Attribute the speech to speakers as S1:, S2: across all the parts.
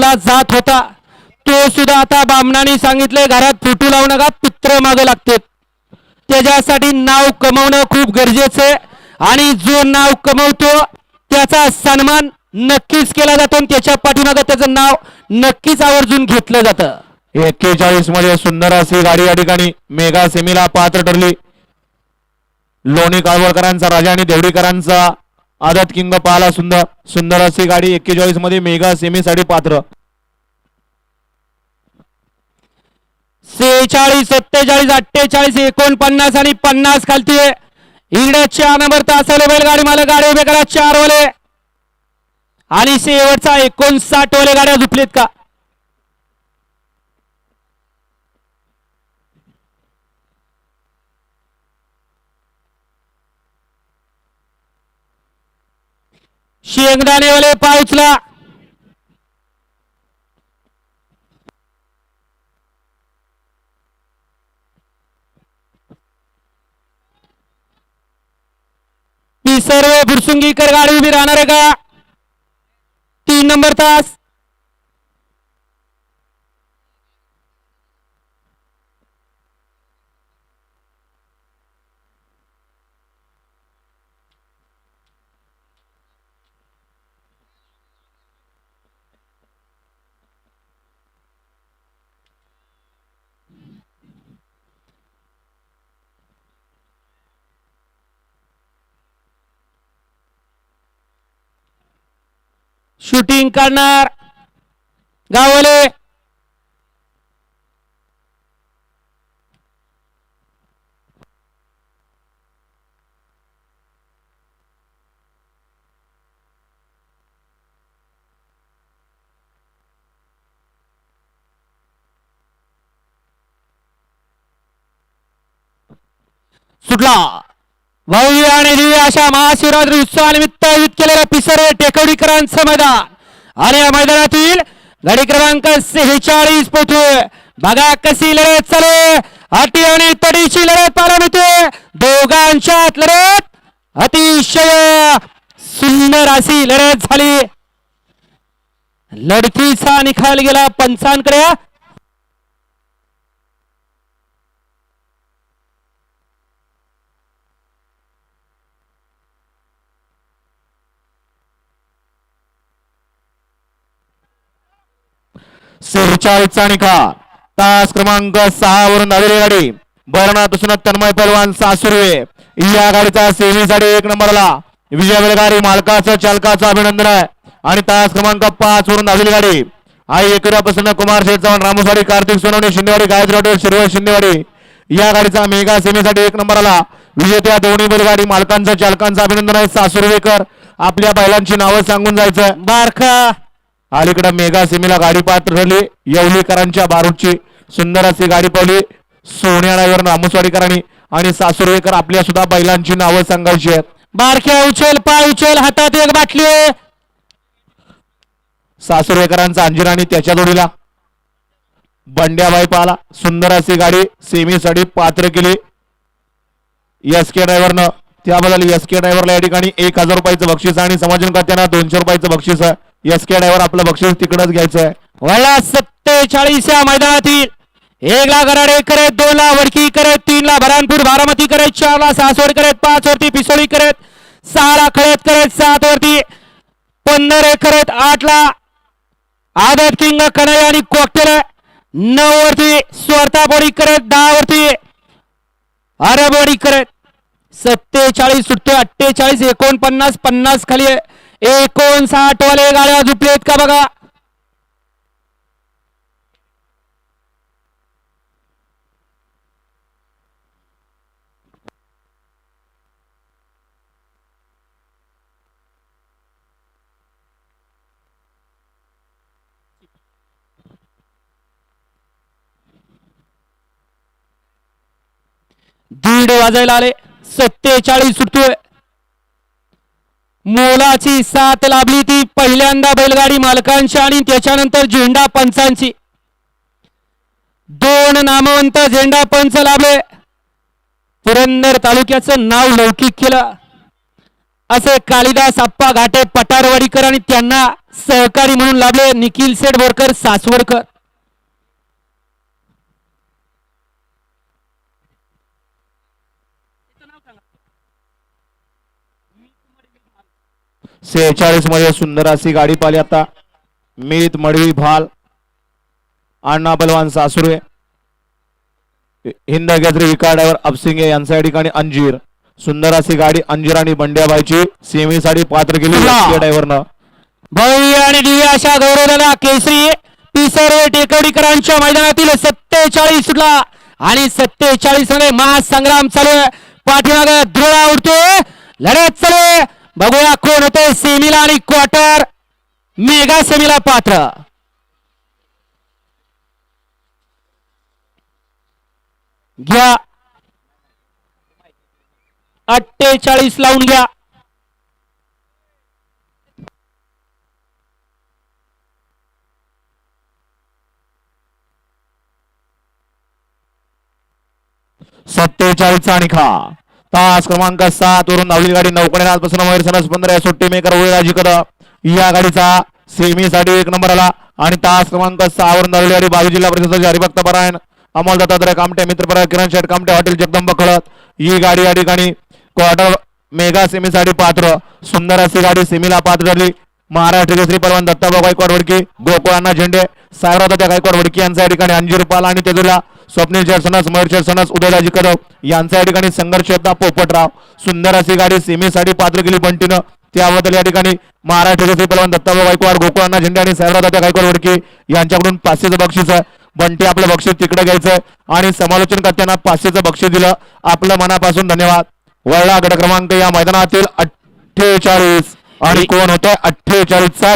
S1: केला जात होता तो सुद्धा आता बामणाने सांगितले घरात फुटू लावू नका पित्र मागे लागते त्याच्यासाठी नाव कमवणं खूप गरजेचं आहे आणि जो नाव कमवतो त्याचा सन्मान नक्कीच केला जातो आणि त्याच्या पाठीमागे त्याचं नाव नक्कीच आवर्जून घेतलं जातं
S2: 41 मध्ये सुंदर अशी गाडी या ठिकाणी मेगा सेमीला पात्र ठरली लोणी काळवडकरांचा राजा आणि देवडीकरांचा आदत किंग पाहाला सुंदर सुंदर अशी गाडी 41 मध्ये मेगा सेमीसाठी पात्र
S1: 46 47 48 49 आणि 50 खालती इकडे 4 नंबर तासाले बैलगाडी मला गाडी उभे करा 4 वाले आणि शेवटचा 59 वाले गाड्या झुपलेत का शेंगदाणेवाले पाऊचला ती सर्व बुरसुंगीकर गाडी उभी राहणार आहे का 3 नंबर तास शूटिंग करणार गावले सुटला भव्य आणि दिव्य अशा महाशिवरात्री उत्सवानिमित्त आयोजित केलेल्या पिसरे टेकवडीकरांचं मैदान आणि या मैदानातील गाडी क्रमांक 46 पोहोचू बघा कशी लढत चालू अटी आणि तडीची लढत पाहायला मिळते दोघांच्यात लढत अतिशय सुंदर अशी लढत झाली लढतीचा निकाल गेला पंचांकडे
S2: 46चा निकाल तास क्रमांक 6 वरून आलेली गाडी बरणा तुसनत तन्मय पहलवान सासुर्वे या गाडीचा सेमीसाठी 1 नंबरला विजय बैलगाडी मालकाचं चालकाचं अभिनंदन आहे आणि तास क्रमांक 5 वरून आलेली गाडी आई एकरापासून कुमार शेठ चव्हाण रामोसवाडी कार्तिक सोनवणे शिंदेवाडी गायत्री हॉटेल शिरवळ शिंदेवाडी या गाडीचा मेगा सेमीसाठी 1 नंबरला विजेत्या दोन्ही बैलगाडी मालकांचं चालकांचं अभिनंदन आहे सासुर्वेकर आपल्या बैलांची नावं सांगून जायचं बारखा अलीकडे मेगा सेमीला गाडी पात्र ठरली येवलीकरांच्या बारूदची सुंदर अशी गाडी पावली सोन्या ड्रायव्हर रामोसवाडीकरांनी आणि सासुर्वेकर आपल्या सुद्धा बैलांची नावं सांगायची आहेत
S1: बारख्या उचल पाय उचल हातात एक बाटली
S2: सासुर्वेकरांचा अंजिरा आणि त्याच्या जोडीला बंड्याबाई पाला सुंदर अशी गाडी सेमीसाठी पात्र केली एसके ड्रायव्हरनं त्याबद्दल एसके ड्रायव्हरला या ठिकाणी 1000 रुपयाचं बक्षीस आणि समाजन खात्यानं 200 रुपयाचं बक्षीस आहे एसके ड्रायव्हर आपलं बक्षीस तिकडच घ्यायचं आहे
S1: वळा 47 या मैदानातील 1 ला गराडे करत 2 ला वडकी करत 3 ला बरानपूर बारामती करत 4 ला सासवड करत 5 वरती पिसोळी करत 6 ला खळत करत 7 वरती 15 करत 8 ला आदत किंग कन्हैया आणि कॉकटेल 9 वरती स्वरतापोडी करत 10 वरती अरबोडी करत 47 सुटतोय 48 49 50 खाली 59 वाले गाड्या झुपलेत का बघा दीड वाजायला आले 47 सुटतोय मोलाची साथ लाभली ती पहिल्यांदा बैलगाडी मालकांची आणि त्याच्यानंतर झेंडा पंचांची 2 नामवंत झेंडा पंच लाभले पुरंदर तालुक्याचं नाव लौकिक केलं असे कालिदास आप्पा घाटे पटारवाडीकर आणि त्यांना सहकारी म्हणून लाभले निखिल सेठ बोरकर सासवडकर.
S2: सेहेचाळीस मध्ये सुंदर अशी गाडी पाहिली आता. मीत मडवी भाल अण्णा बलवान सासुरे हिंद गजरी विकार ड्रायव्हर अपसिंगे यांच्या या ठिकाणी अंजीर. सुंदर अशी गाडी अंजीर आणि बंड्याबाईची सेमीसाठी पात्र केली ड्रायव्हरनं.
S1: भव्य आणि दिव्य अशा गौरवला केसरी पिसर्वे टेकवडीकरांच्या मैदानातील 47 सुटला आणि 47 मध्ये महासंग्राम चालू आहे. पाठीमागे धुळा उडतोय, लढत चालू आहे. बघूया कोण होते सेमीला आणि क्वार्टर मेगा सेमीला पात्र. घ्या 48 लावून घ्या.
S2: चा निखा तास क्रमांक 7 वरून धावलेली गाडी नौकडे आजपासून मयूर सनस 15 या सुट्टी मेकर राजी कदम या गाडीचा सेमीसाठी 1 नंबर आला आणि तास क्रमांक 6 वरून धावलेली गाडी 22 जिल्हा परिषद हरिभक्त परायण अमोल दत्तात्रय कामटे मित्रपरा किरण शेठ कामटे हॉटेल जगदंब खळत ही गाडी या ठिकाणी क्वार्टर मेगा सेमीसाठी पात्र. सुंदर अशी गाडी सेमीला पात्र ठरली. महाराष्ट्र केसरी परवान दत्ताभाऊ गायकवाड वडकी गोकुळांना झेंडे सागराव त्या गायकवाड वडकी यांच्या या ठिकाणी अंजीर पाल आणि तेजूला स्वप्नील शेरसनस मयूर शेरसनस उदयराजी कदम यांच्या या ठिकाणी संघर्ष होता पोपटराव. सुंदर अशी गाडी सेमीसाठी पात्र केली बंटीनं. त्याबद्दल या ठिकाणी महाराष्ट्र केसरी परवान दत्ताभाऊ गायकवाड गोकुळांना झेंडे आणि सागराव त्या गायकवाड वडकी यांच्याकडून 500चं बक्षीस आहे. बंटी आपलं बक्षीस तिकडे घ्यायचं आणि समालोचन करताना 500चं बक्षीस दिलं. आपलं मनापासून धन्यवाद. वळला गट क्रमांक या मैदानातील 48 आणि कोण होतं 48चा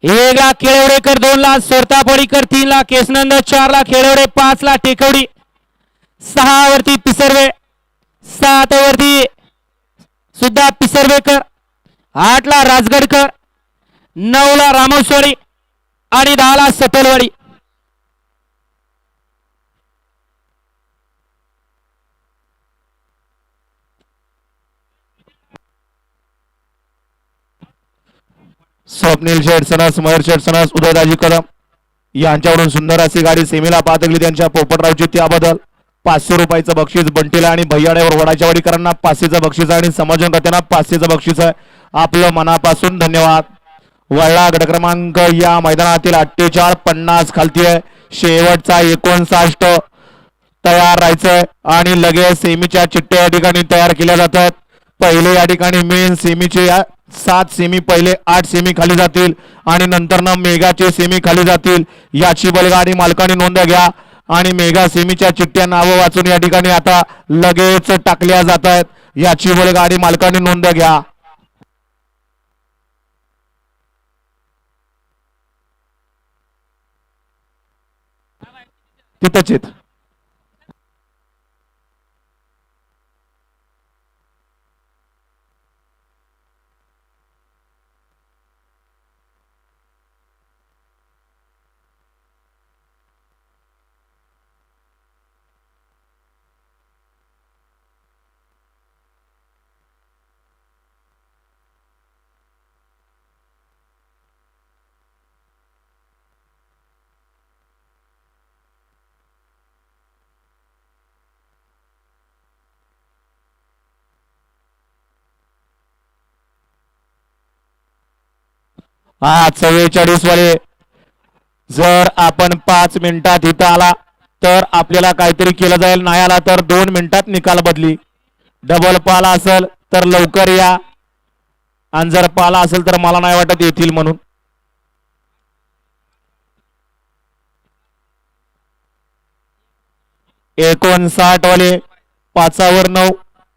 S1: एक लाख केळवडेकर, 2 लाख सोरता पडीकर, 3 लाख केसनंद, 4 लाख खेळवडे, 5 लाख टेकवडी, 6 वरती पिसर्वे, 7 वरती सुद्धा पिसर्वेकर, 8 ला राजगडकर, 9 ला रामोसवाडी आणि 10 ला सतलवाडी.
S2: स्वप्नील शेठ सनस मयूर शेठ सनस उदयराजी कदम यांच्याकडून सुंदर अशी गाडी सेमीला पातगली त्यांच्या पोपटरावची त्याबद्दल 500 रुपयाचं बक्षीस बंटीला आणि भैयाड्यावर वडाच्या वाडीकरांना 500चं बक्षीस आहे आणि समाजकांना 500चं बक्षीस आहे. आपलं मनापासून धन्यवाद. वळला गट क्रमांक या मैदानातील 48 50 खालती आहे. शेवटचा 59 तयार राहायचंय आणि लगेच सेमीच्या चिठ्ठ्या या ठिकाणी तयार केल्या जातात. पहिले या ठिकाणी मेन सेमीचे 7 सेमी पहिले 8 सेमी खाली जातील आणि नंतर ना मेगाचे सेमी खाली जातील. याची बैलगाडी मालकांनी नोंद घ्या आणि मेगा सेमीच्या चिठ्ठ्या नावं वाचून या ठिकाणी आता लगेच टाकल्या जात आहेत. याची बैलगाडी मालकांनी नोंद घ्या. तिथंच हा 44 वाले जर आपण 5 मिनिटात इथं आला तर आपल्याला काहीतरी केलं जाईल. नाही आला तर 2 मिनिटात निकाल बदली. डबल पाला असेल तर लवकर या आणि जर पाला असेल तर मला नाही वाटत येतील म्हणून. एकोणसाठ वाले 5 वर 9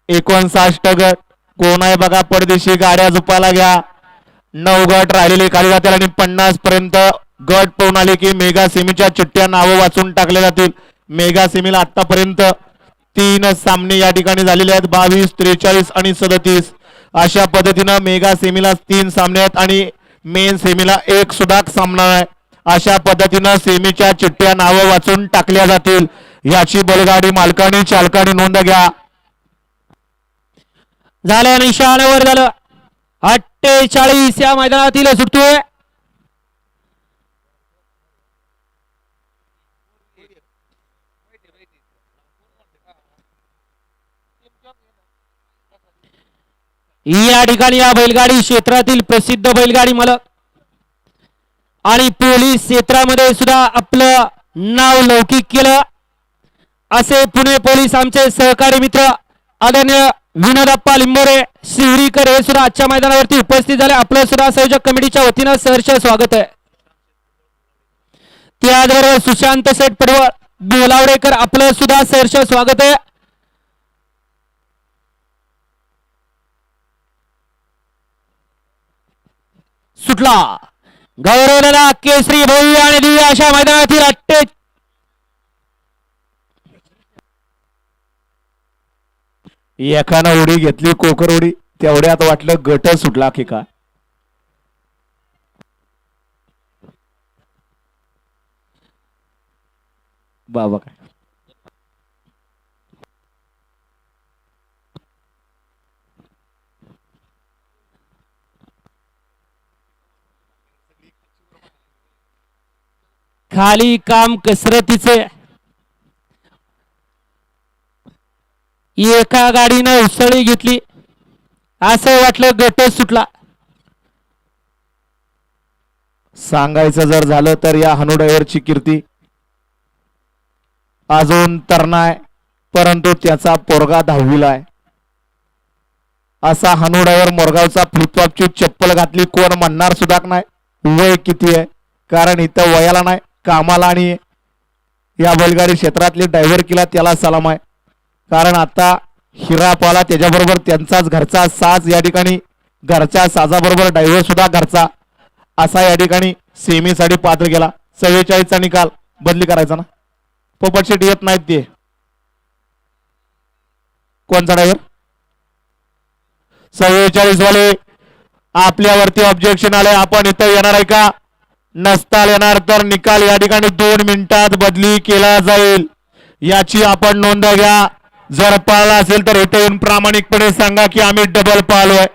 S2: 59 गट कोण आहे बघा. परदेशी गाड्या झुपायला घ्या. 9 गट राहिलेले खाली जातील आणि 50 पर्यंत गट पळून आले की मेगा सेमीच्या चिठ्ठ्या नावं वाचून टाकल्या जातील. मेगा सेमीला आतापर्यंत 3 सामने या ठिकाणी झालेले आहेत. 22 43 आणि 37 अशा पद्धतीनं मेगा सेमीला 3 सामने आहेत आणि मेन सेमीला 1 सुद्धा सामना आहे. अशा पद्धतीनं सेमीच्या चिठ्ठ्या नावं वाचून टाकल्या जातील. याची बैलगाडी मालकांनी चालकांनी नोंद घ्या.
S1: झालं निशाणावर झालं. 48 या मैदानातील सुटतोय. या ठिकाणी या बैलगाडी क्षेत्रातील प्रसिद्ध बैलगाडी मालक आणि पोलीस क्षेत्रामध्ये सुद्धा आपलं नाव लौकिक केलं असे पुणे पोलीस आमचे सहकारी मित्र आदरणीय विनोदप्पा लिंबोरे शिवरीकर हे सुद्धा आजच्या मैदानावरती उपस्थित झाले. आपलं सुद्धा संयोजक कमिटीच्या वतीनं सहर्ष स्वागत आहे. त्याचबरोबर सुशांत सेठ पडवळ बोलावडेकर आपलं सुद्धा सहर्ष स्वागत आहे. सुटला गौरवलेला केसरी भव्य आणि दिव्य अशा मैदानातील
S2: एकानं उडी घेतली कोकर उडी तेवढ्यात वाटलं गट सुटला की का. बाबा काय
S1: खाली काम कसरतीचे एका गाडीनं उसळी घेतली असं वाटलं गट सुटला.
S2: सांगायचं जर झालं तर या हनु ड्रायव्हरची कीर्ती अजून तर नाही परंतु त्याचा पोरगा 10वीला आहे. असा हनु ड्रायव्हर मोरगावचा फ्लिपफ्लॉपची चप्पल घातली कोण म्हणणार सुद्धा नाही. वय किती आहे कारण इथं वयाला नाही कामाला आणि या बैलगाडी क्षेत्रातले ड्रायव्हर केला त्याला सलाम आहे. कारण आता हिरापाला त्याच्याबरोबर त्यांचाच घरचा साज या ठिकाणी घरच्या साजाबरोबर ड्रायव्हर सुद्धा घरचा असा या ठिकाणी सेमीसाठी पात्र गेला. 44चा निकाल बदली करायचा ना पोपटशेट येत नाहीत ते कोणचा ड्रायव्हर 44 वाले आपल्यावरती ऑब्जेक्शन आले. आपण इथं येणार आहे का नसता येणार तर निकाल या ठिकाणी 2 मिनिटात बदली केला जाईल याची आपण नोंद घ्या. जर पाळला असेल तर इथे येऊन प्रामाणिकपणे सांगा की आम्ही डबल पाळलोय.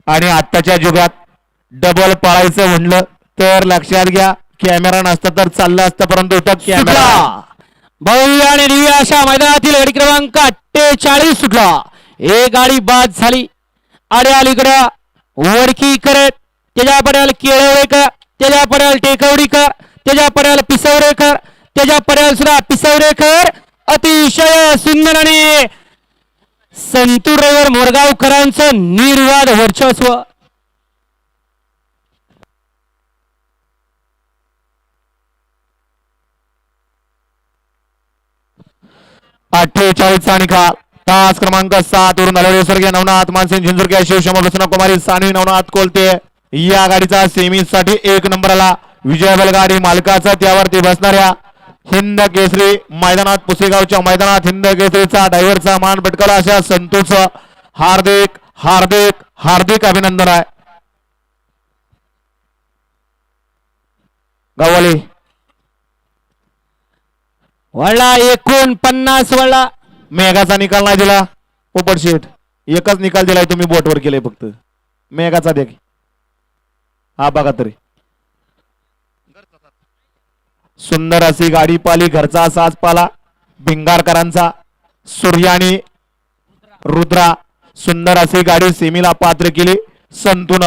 S2: आणि आत्ताच्या युगात डबल पाळायचं म्हणलं तर लक्षात घ्या कॅमेरा नसता तर चाललं असतं परंतु इथं कॅमेरा.
S1: भव्य आणि दिव्य अशा मैदानातील गाडी क्रमांक 48 सुटला. एक गाडी बाद झाली. अलीकडं वडकी करत त्याच्या पड्याल केळवडेकर त्याच्या पड्याल टेकवडीकर त्याच्या पड्याल पिसवरेकर त्याच्या पड्याल सुद्धा पिसवरेकर अतिशय सुंदर आणि संतू ड्रायव्हर मोरगावकरांचं निर्वाद वर्चस्व.
S2: चा निकाल तास क्रमांक 7 वरून आलेले स्वर्गीय नवनाथ मानसिंग झिंजुरके शिवशंभर प्रसन्न कुमारी सानवी नवनाथ कोलते या गाडीचा सेमी साठी 1 नंबरला विजय बैलगाडी मालकाचा त्यावरती बसणाऱ्या हिंद केसरी मैदानात पुसेगावच्या मैदानात हिंद केसरीचा ड्रायव्हरचा मान पटकावला अशा संतोषचं हार्दिक हार्दिक हार्दिक अभिनंदन आहे. गाववाली
S1: वळला 49 वळला.
S2: मेघाचा निकाल नाही दिला पोपटशेठ एकच निकाल दिलाय तुम्ही बोटवर केले फक्त मेघाचा द्या की हा बघा तरी. सुंदर अशी गाडी पाली घरचा साज पाला भिंगारकरांचा सूर्य आणि रुद्रा सुंदर अशी गाडी सेमीला पात्र केली. संतून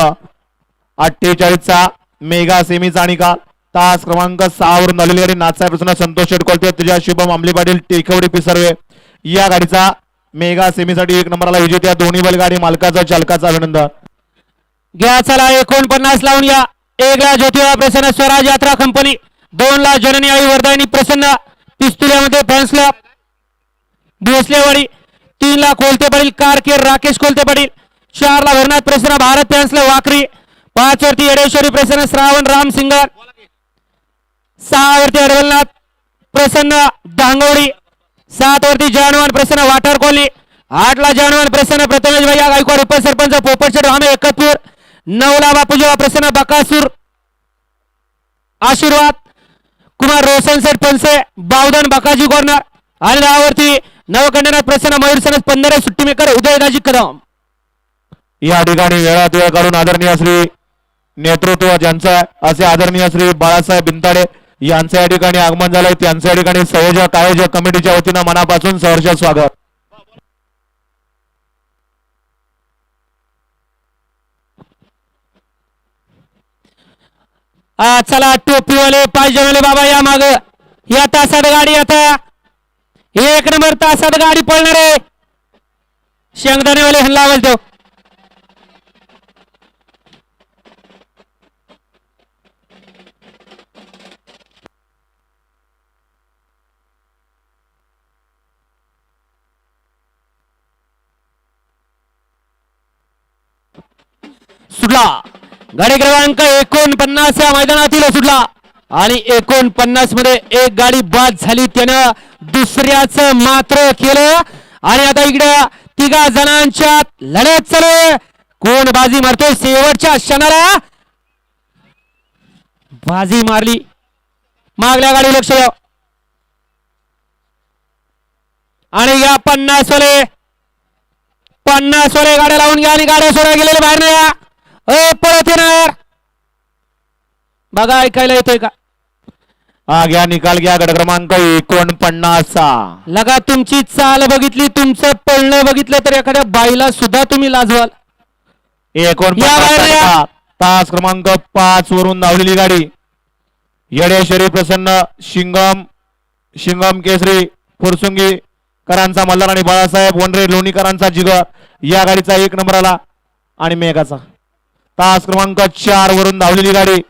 S2: 48चा मेगा सेमीचा निकाल तास क्रमांक 6 वरून आलेली गाडी नाथसाहेब संतोष शेटकोलते तुझ्या शुभम आंबली पाटील टेकवडी पिसर्वे या गाडीचा मेगा सेमीसाठी 1 नंबरला विजेत्या दोन्ही बैलगाडी मालकाचा चालकाचा अभिनंदन.
S1: घ्या चला 49 लावून या. 1 ला ज्योतिबा प्रसन्न स्वराज यात्रा कंपनी 2 ला जननी आई वरदायनी प्रसन्न पिस्तुल्यामध्ये फॅन्स क्लब भोसलेवाडी 3 ला कोलते पाटील कारकेर राकेश कोलते पाटील 4 ला भरनाथ प्रसन्न भारत फॅन्स क्लब वाकरी 5 वरती येडेश्वरी प्रसन्न श्रावण राम सिंगर 6 वरती अडवलनाथ प्रसन्न दांगवडी 7 वरती जानवान प्रसन्न वाटर कॉलनी 8 ला जानवान प्रसन्न प्रथमेश भैया गायकवाड उपसरपंच पोपटशेठ रामे एकतपूर 9 ला बापूजी प्रसन्न बकासूर आशीर्वाद कुमार रोशन सेठ पंसे बावधन बकाजी कॉर्नर आणि 10 वरती नवकंडनाथ प्रसन्न मयूर सनस 15 सुट्टी मेकर उदयदाजी कदम.
S2: या ठिकाणी वेळात वेळ काढून आदरणीय श्री नेतृत्व ज्यांचं आहे असे आदरणीय श्री बाळासाहेब बिंताडे यांचं या ठिकाणी आगमन झालंय. त्यांचं या ठिकाणी संयोजक आयोजक कमिटीच्या वतीनं मनापासून सहर्ष स्वागत.
S1: चला टोपीवाले पायजमाले बाबा या माग. या तासात गाडी आता 1 नंबर तासात गाडी पळणार आहे. शेंगदाणेवाले हल्ला तो सुटला. गाडी क्रमांक 49 या मैदानातील सुटला आणि 49 मध्ये एक गाडी बाद झाली. त्यानं दुसऱ्याच मात्र केलं आणि आता इकडे 3 जणांच्या लढत चालू आहे. कोण बाजी मारतोय? शेवटच्या क्षणाला बाजी मारली. मागल्या गाडी लक्ष द्या आणि या 50 वाले गाड्या लावून घ्या आणि गाड्या सोडा गेलेले बाहेर नाही या. परत येणार बघा. ऐकायला येतोय का?
S2: घ्या निकाल घ्या. गट क्रमांक 49.
S1: लगा तुमची चाल बघितली, तुमचं पळणं बघितलं तर एखाद्या बाईला सुद्धा तुम्ही लाजवाल.
S2: 49 तास क्रमांक 5 वरून धावलेली गाडी येडेश्वरी प्रसन्न शिंगम केसरी फुरसुंगी करांचा मल्हार आणि बाळासाहेब वनरे लोणीकरांचा जिगर या गाडीचा 1 नंबर आला. आणि मेघाचा तास क्रमांक 4 वरून धावलेली गाडी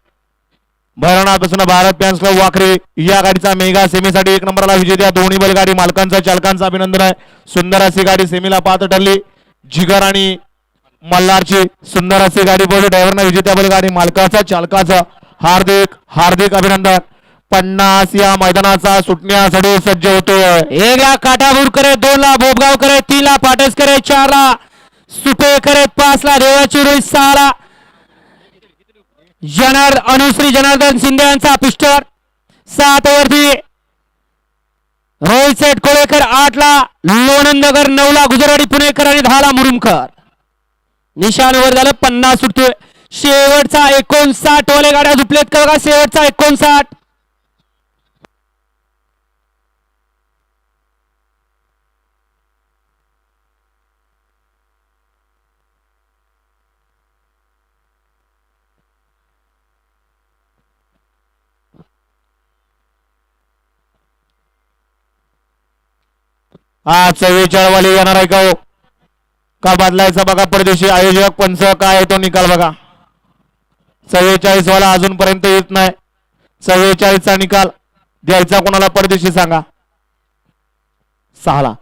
S2: भैरवनाथपासून भारत पॅन्स क्लब वाखरे या गाडीचा मेगा सेमीसाठी 1 नंबरला विजेत्या दोन्ही बैलगाडी मालकांचा चालकांचं अभिनंदन आहे. सुंदर अशी गाडी सेमीला पात्र ठरली. जिगर आणि मल्हारची सुंदर अशी गाडी बोलली. ड्रायव्हरना विजेत्या बैलगाडी मालकाचा चालकाचं हार्दिक हार्दिक अभिनंदन. 50 या मैदानाचा सुटण्यासाठी सज्ज होतोय.
S1: 1 ला काठाबूर करे, 2 ला बोबगाव करे, 3 ला पाटस करे, 4 ला सुपे करे, 5 ला देवाची रोहित, 6 ला अनुश्री जनार्दन शिंदे यांचा पिस्टल, 7 वरती रोहित सेठ कोळेकर, 8 ला लोणंदकर, 9 ला गुजराडी पुणेकर आणि 10 ला मुरुमकर. निशाणवर झालं. 50 सुटतोय. शेवटचा 59 वाले गाड्या झुपलेत का बघा. शेवटचा 59.
S2: हा 44 वाली येणार आहे का हो? का बदलायचा बघा. परदेशी आयोजक पंच काय आहे तो निकाल बघा. 44 वाला अजूनपर्यंत येत नाही. 44 चा निकाल द्यायचा कोणाला परदेशी सांगा. 6 ला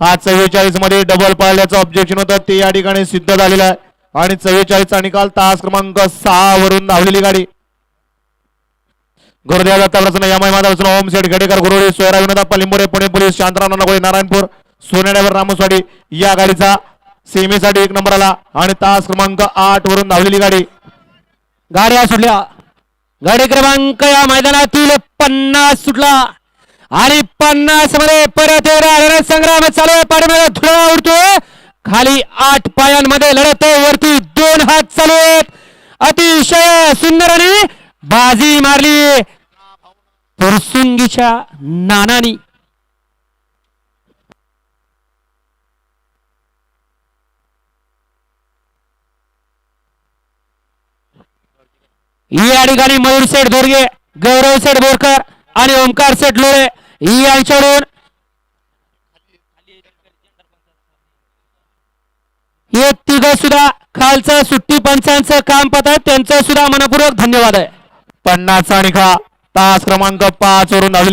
S2: हा 44 मध्ये डबल पळल्याचं ऑब्जेक्शन होतं ते या ठिकाणी सिद्ध झालेलं आहे. आणि 44 चा निकाल तास क्रमांक 6 वरून धावलेली गाडी गुरुदेव दत्ताप्रसन्न यामाई माधवसन ओम शेठ गडेकर गुरुडी सोयरा विनोदा लिंबोरे पुणे पोलीस शांतराव नागोळे नारायणपूर सोनेड्यावर रामस्वाडी या गाडीचा सेमीसाठी 1 नंबर आला. आणि तास क्रमांक 8 वरून धावलेली गाडी
S1: गाड्या सुटल्या. गाडी क्रमांक या मैदानातील 50 सुटला आणि 50 मध्ये परत एकदा संग्राम चालू आहे. पाठीमागे धुळा उडतोय. खाली 8 पायांमध्ये लढत आहे. वरती 2 हात चालू आहेत. अतिशय सुंदर आणि बाजी मारली फुरसुंगीच्या नानानी. या ठिकाणी मयूर सेठ दोरगे, गौरव सेठ बोरकर आणि ओमकार सेठ लोळे यांच्याकडून हे 3 सुद्धा खालचं सुट्टी पंचांचं काम पाहतात. त्यांचं सुद्धा मनपूर्वक धन्यवाद आहे.
S2: 50 चा निकाल तास क्रमांक 5 वरून धावलेली